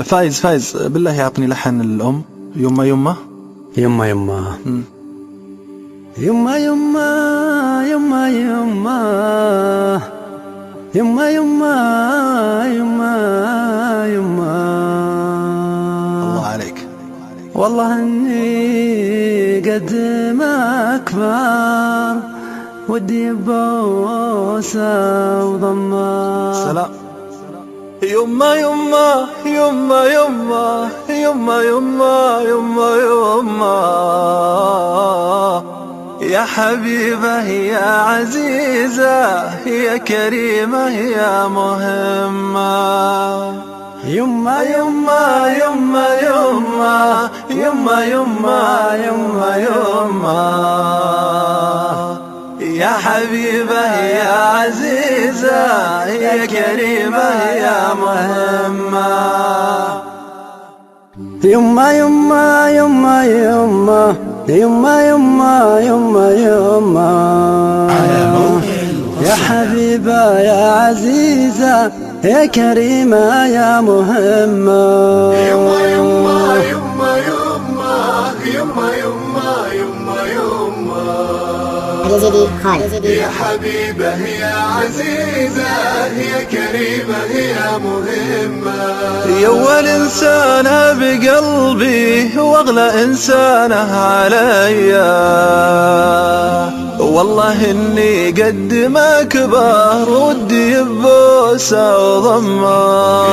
فايز بالله اعطني لحن الأم. يما يما يما يما يما يما يما يما يما يما يما يما. الله عليك. والله اني قد ما اكبر ودي بوسه وضمه. سلام. يما يما يما يما يما يما يما يما يا حبيبة يا عزيزة يا كريمة يا مهمة. يما يما يما يما يما يما يما يما يا حبيبة يا عزيزة يا كريمة يا مهمة. يما يما يما يما يما يما يما يما يا حبيبة يا عزيزة يا كريمة يا مهمة. يما يما يما يما يما يما يما يما يا حبيبة يا عزيزة يا كريمة يا مهمة. يا أول إنسانة بقلبي وأغلى إنسانة عليا. والله إني قد ما كبر ودي ببوسة وضمة.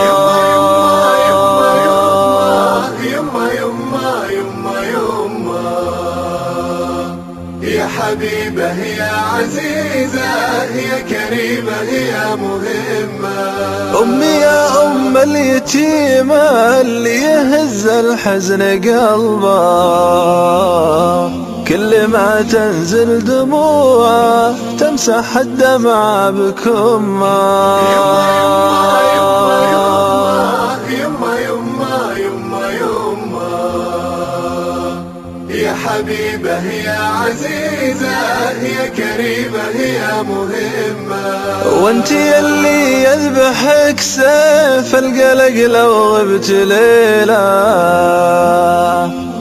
يا حبيبة يا عزيزة يا كريمة يا مهمة. أمي يا أم اليتيمة اللي يهز الحزن قلبه. كل ما تنزل دموعه تمسح الدمعة بكمه. يا حبيبة يا عزيزة يا كريمة يا مهمة. وانتي اللي يذبحك سيف القلق لو غبت ليلة.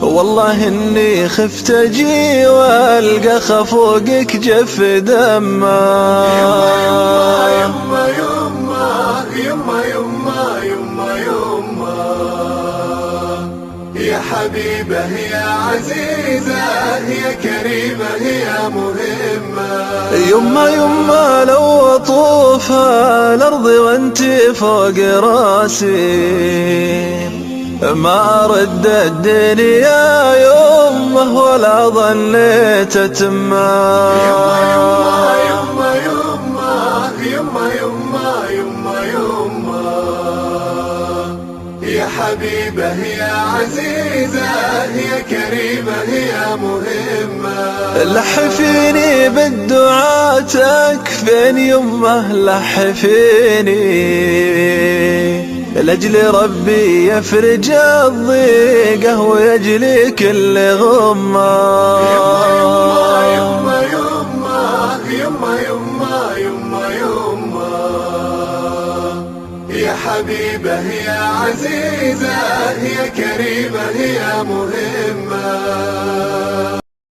والله اني خفت اجي والقى خفوقك جف دمه. يما يما يما يما يما يما يما يا حبيبة يا عزيزة يا كريمة يا مهمة. يما يما لو اطوف الارض وانتي فوق راسي ما رد الدنيا يمه ولا ظنيت تما. يما يما يما يما يما يما يما يا حبيبة يا عزيزة يا كريمة يا مهمة. لحفيني بالدعاء تكفين يمه لحفيني لأجل ربي يفرج الضيقة ويجلي كل غمة. يما يما يما يما يما يما يما يا حبيبة يا عزيزة يا كريمة يا مهمة.